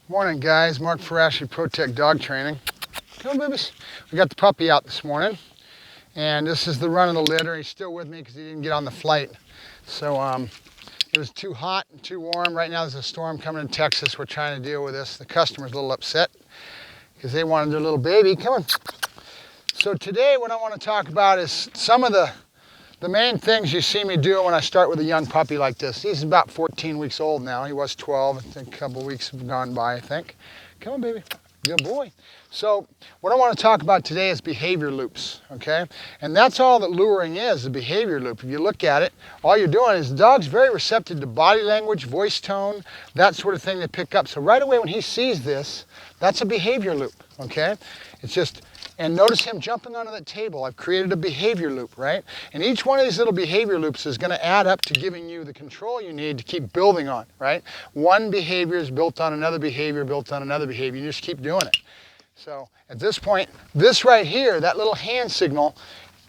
Morning guys, Mark Ferrasci, Protect Dog Training. Come on babies. We got the puppy out this morning and this is the run of the litter. He's still with me because he didn't get on the flight. So it was too hot and too warm. Right now there's a storm coming in Texas. We're trying to deal with this. The customer's a little upset because they wanted their little baby. Come on. So today what I want to talk about is some of the main things you see me do when I start with a young puppy like this. He's about 14 weeks old now. He was 12. I think a couple of weeks have gone by, I think. Come on, baby. Good boy. So what I want to talk about today is behavior loops, okay? And that's all that luring is, the behavior loop. If you look at it, all you're doing is the dog's very receptive to body language, voice tone, that sort of thing they pick up. So right away when he sees this, that's a behavior loop, okay? It's just, and notice him jumping onto that table. I've created a behavior loop, right? And each one of these little behavior loops is going to add up to giving you the control you need to keep building on, right? One behavior is built on another behavior, built on another behavior. You just keep doing it. So at this point, this right here, that little hand signal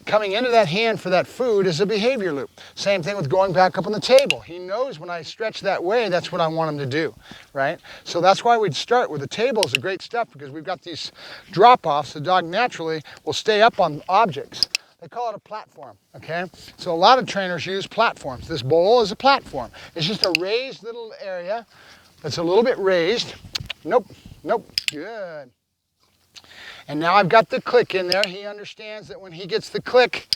coming into that hand for that food is a behavior loop. Same thing with going back up on the table. He knows when I stretch that way, that's what I want him to do, right? So that's why we'd start with the tables, are great stuff because we've got these drop-offs. The dog naturally will stay up on objects. They call it a platform, okay? So a lot of trainers use platforms. This bowl is a platform. It's just a raised little area that's a little bit raised. Nope, nope, good. And now I've got the click in there. He understands that when he gets the click,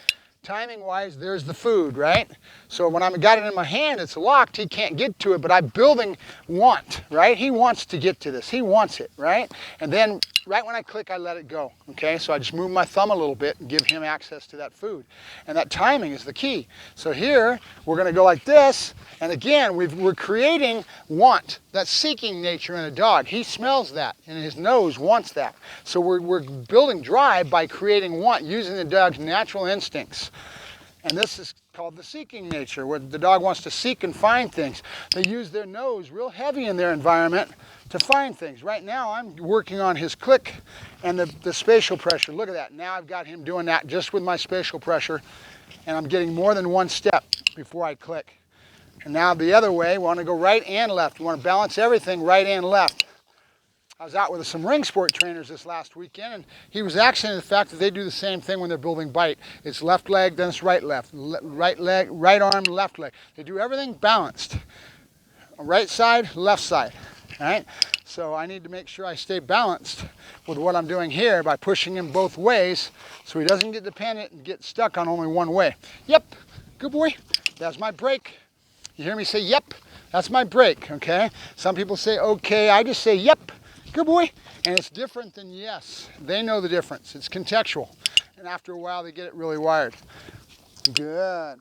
timing-wise, there's the food, right? So when I've got it in my hand, it's locked. He can't get to it, but I'm building want, right? He wants to get to this. He wants it, right? And then right when I click, I let it go, okay? So I just move my thumb a little bit and give him access to that food. And that timing is the key. So here, we're going to go like this. And again, we're creating want, that seeking nature in a dog. He smells that, and his nose wants that. So we're building drive by creating want, using the dog's natural instincts. And this is called the seeking nature, where the dog wants to seek and find things. They use their nose real heavy in their environment to find things. Right now, I'm working on his click and the spatial pressure. Look at that. Now I've got him doing that just with my spatial pressure, and I'm getting more than one step before I click. And now the other way, we want to go right and left. We want to balance everything right and left. I was out with some ring sport trainers this last weekend, and he was accenting the fact that they do the same thing when they're building bite. It's left leg, then it's right left. Right leg, right arm, left leg. They do everything balanced. Right side, left side. All right? So I need to make sure I stay balanced with what I'm doing here by pushing him both ways so he doesn't get dependent and get stuck on only one way. Yep, good boy. That's my break. You hear me say yep? That's my break, okay? Some people say okay, I just say yep, good boy. And it's different than yes. They know the difference. It's contextual. And after a while, they get it really wired. Good.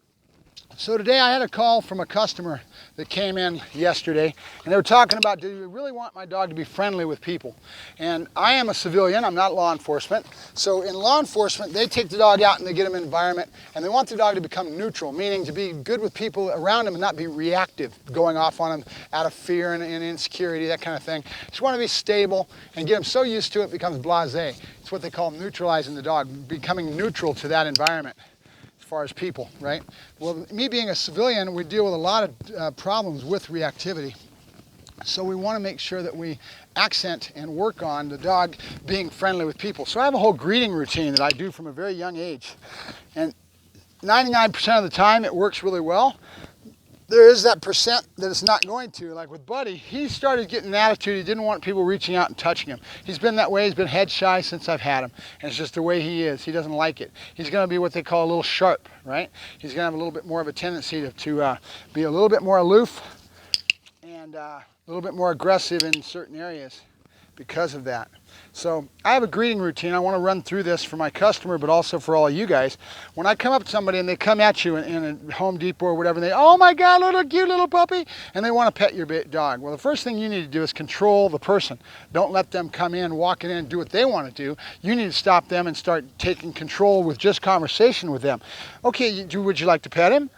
So today I had a call from a customer that came in yesterday, and they were talking about, do you really want my dog to be friendly with people? And I am a civilian, I'm not law enforcement. So in law enforcement, they take the dog out and they get him an environment, and they want the dog to become neutral, meaning to be good with people around him and not be reactive, going off on him out of fear and insecurity, that kind of thing. Just want to be stable and get him so used to it, it becomes blasé. It's what they call neutralizing the dog, becoming neutral to that environment. As far as people, right? Well, me being a civilian, we deal with a lot of problems with reactivity. So we want to make sure that we accent and work on the dog being friendly with people. So I have a whole greeting routine that I do from a very young age. And 99% of the time it works really well. There is that percent that it's not going to. Like with Buddy, he started getting an attitude. He didn't want people reaching out and touching him. He's been that way. He's been head shy since I've had him. And it's just the way he is. He doesn't like it. He's going to be what they call a little sharp, right? He's going to have a little bit more of a tendency to be a little bit more aloof and a little bit more aggressive in certain areas because of that. So I have a greeting routine. I want to run through this for my customer, but also for all of you guys. When I come up to somebody and they come at you in a Home Depot or whatever, and they, oh my God, little cute little puppy, and they want to pet your dog. Well, the first thing you need to do is control the person. Don't let them come in, walk in and do what they want to do. You need to stop them and start taking control with just conversation with them. Okay, would you like to pet him?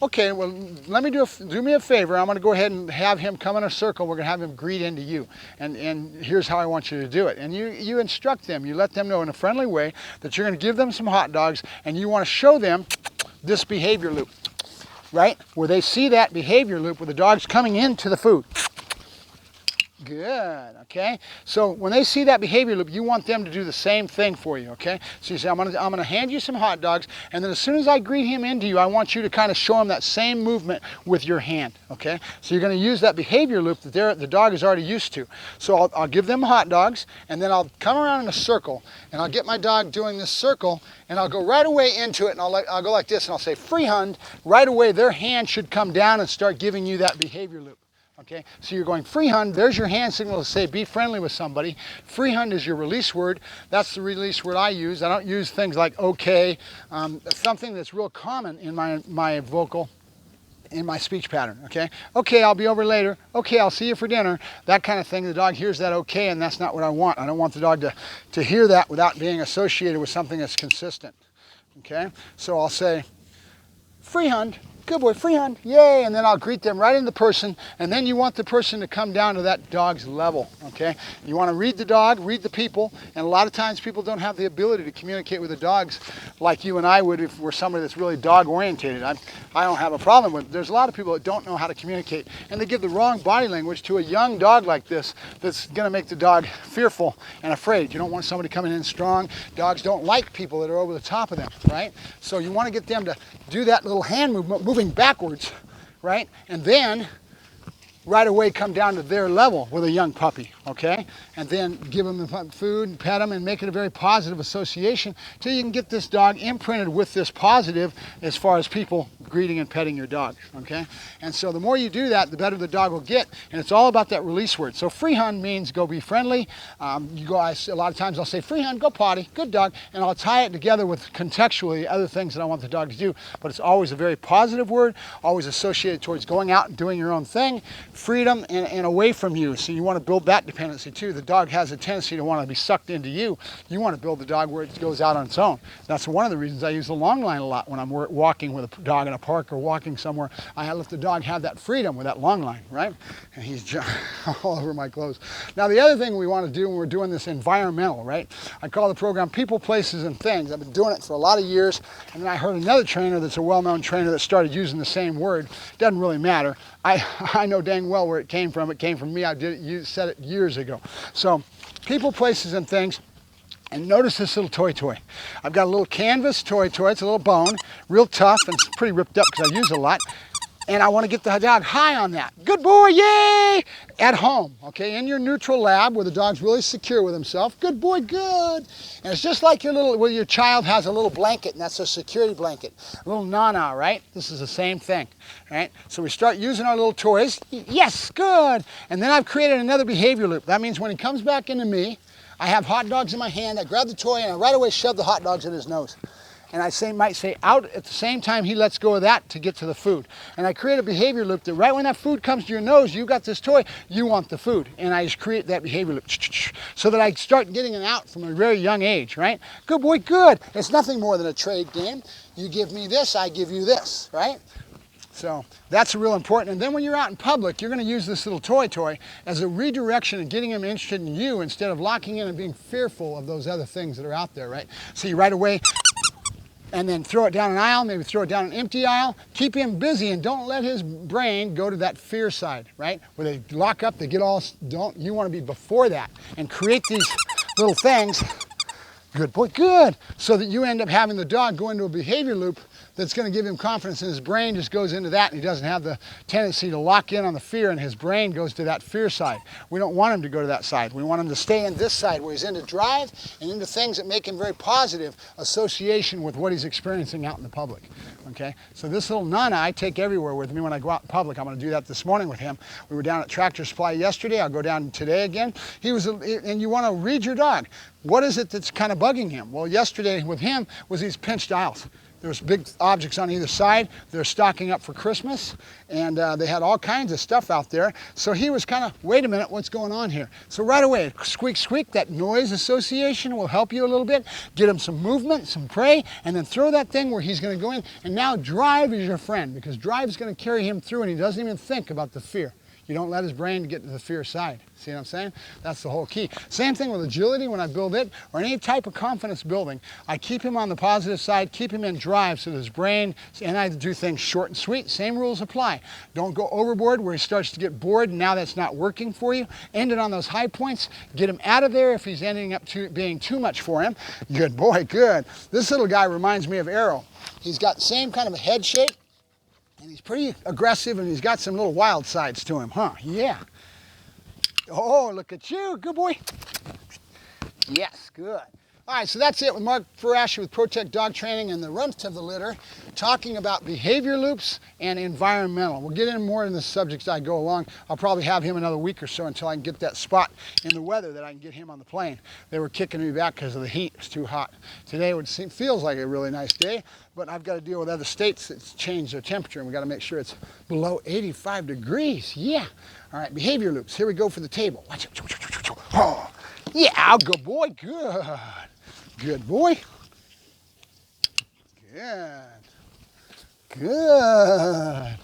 Okay, well, let me do me a favor. I'm going to go ahead and have him come in a circle. We're going to have him greet into you. And here's how I want you to do it. And you instruct them. You let them know in a friendly way that you're going to give them some hot dogs, and you want to show them this behavior loop, right? Where they see that behavior loop where the dog's coming into the food. Good, okay? So when they see that behavior loop, you want them to do the same thing for you, okay? So you say, I'm gonna hand you some hot dogs, and then as soon as I greet him into you, I want you to kind of show him that same movement with your hand, okay? So you're gonna use that behavior loop that the dog is already used to. So I'll give them hot dogs, and then I'll come around in a circle, and I'll get my dog doing this circle, and I'll go right away into it, and I'll go like this, and I'll say, free hand. Right away, their hand should come down and start giving you that behavior loop. Okay, so you're going free hand, there's your hand signal to say be friendly with somebody. Free hand is your release word. That's the release word I use. I don't use things like okay, something that's real common in my vocal, in my speech pattern, okay? Okay, I'll be over later. Okay, I'll see you for dinner. That kind of thing, the dog hears that okay, and that's not what I want. I don't want the dog to hear that without being associated with something that's consistent, okay? So I'll say, free hand. Good boy, free hand, yay, and then I'll greet them right in the person, and then you want the person to come down to that dog's level, okay? You want to read the dog, read the people, and a lot of times people don't have the ability to communicate with the dogs like you and I would if we're somebody that's really dog-orientated. I don't have a problem with it. There's a lot of people that don't know how to communicate, and they give the wrong body language to a young dog like this that's going to make the dog fearful and afraid. You don't want somebody coming in strong. Dogs don't like people that are over the top of them, right? So you want to get them to do that little hand movement, moving backwards, right? And then right away come down to their level with a young puppy, okay? And then give them the food and pet them and make it a very positive association till you can get this dog imprinted with this positive as far as people greeting and petting your dog, okay? And so the more you do that, the better the dog will get, and it's all about that release word. So free hand means go be friendly. A lot of times I'll say free hand, go potty, good dog, and I'll tie it together with contextually other things that I want the dog to do, but it's always a very positive word, always associated towards going out and doing your own thing, freedom and away from you. So you want to build that dependency too. The dog has a tendency to want to be sucked into you. You want to build the dog where it goes out on its own. That's one of the reasons I use the long line a lot when I'm walking with a dog in a park or walking somewhere. I let the dog have that freedom with that long line, right? And he's all over my clothes. Now the other thing we want to do when we're doing this environmental, right? I call the program People, Places, and Things. I've been doing it for a lot of years, and then I heard another trainer that's a well-known trainer that started using the same word. Doesn't really matter. I know dang well where it came from. It came from me. I said it years ago. So people, places, and things. And notice this little toy. I've got a little canvas toy. It's a little bone, real tough, and it's pretty ripped up because I use it a lot. And I want to get the dog high on that. Good boy, yay! At home, okay, in your neutral lab where the dog's really secure with himself. Good boy, good. And it's just like your child has a little blanket, and that's a security blanket. A little nana, right? This is the same thing, right? So we start using our little toys. Yes, good. And then I've created another behavior loop. That means when he comes back into me, I have hot dogs in my hand. I grab the toy and I right away shove the hot dogs in his nose. And I might say out at the same time he lets go of that to get to the food. And I create a behavior loop that right when that food comes to your nose, you got this toy, you want the food. And I just create that behavior loop so that I start getting it out from a very young age, right? Good boy, good. It's nothing more than a trade game. You give me this, I give you this, right? So that's real important. And then when you're out in public, you're going to use this little toy as a redirection and getting him interested in you instead of locking in and being fearful of those other things that are out there, right? So you right away, and then throw it down an aisle, maybe throw it down an empty aisle. Keep him busy and don't let his brain go to that fear side, right? Where they lock up, they get all, you want to be before that and create these little things. Good boy, good. So that you end up having the dog go into a behavior loop that's going to give him confidence, and his brain just goes into that, and he doesn't have the tendency to lock in on the fear, and his brain goes to that fear side. We don't want him to go to that side. We want him to stay in this side where he's into drive and into things that make him very positive association with what he's experiencing out in the public. Okay, so this little nana I take everywhere with me when I go out in public. I'm going to do that this morning with him. We were down at Tractor Supply yesterday. I'll go down today again. And you want to read your dog. What is it that's kind of bugging him? Well, yesterday with him was these pinched aisles. There's big objects on either side. They're stocking up for Christmas, and they had all kinds of stuff out there. So he was kind of, wait a minute, what's going on here? So right away, squeak, squeak, that noise association will help you a little bit. Get him some movement, some prey, and then throw that thing where he's going to go in. And now drive is your friend, because drive is going to carry him through, and he doesn't even think about the fear. You don't let his brain get to the fear side. See what I'm saying? That's the whole key. Same thing with agility when I build it, or any type of confidence building. I keep him on the positive side, keep him in drive so that his brain, and I do things short and sweet. Same rules apply. Don't go overboard where he starts to get bored and now that's not working for you. End it on those high points. Get him out of there if he's ending up being too much for him. Good boy, good. This little guy reminds me of Arrow. He's got the same kind of a head shape, and he's pretty aggressive, and he's got some little wild sides to him, huh? Yeah. Oh, look at you. Good boy. Yes, good. All right, so that's it with Mark Ferrasci with Protect Dog Training and the Runt of the Litter, talking about behavior loops and environmental. We'll get in more in this subject as I go along. I'll probably have him another week or so until I can get that spot in the weather that I can get him on the plane. They were kicking me back because of the heat. It's too hot. Today feels like a really nice day, but I've got to deal with other states that change their temperature, and we've got to make sure it's below 85 degrees. Yeah. All right, behavior loops. Here we go for the table. Watch it. Oh, yeah, good boy. Good. Good boy. Good. Good.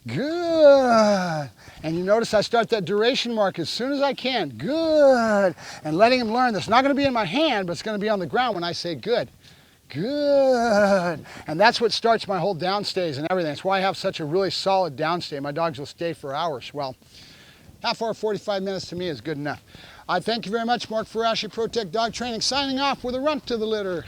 Good. And you notice I start that duration mark as soon as I can. Good. And letting him learn that's not going to be in my hand, but it's going to be on the ground when I say good. Good. And that's what starts my whole downstays and everything. That's why I have such a really solid downstay. My dogs will stay for hours. Well, half hour, 45 minutes to me is good enough. I thank you very much, Mark Ferrasci, Protect Dog Training, signing off with a Runt to the Litter.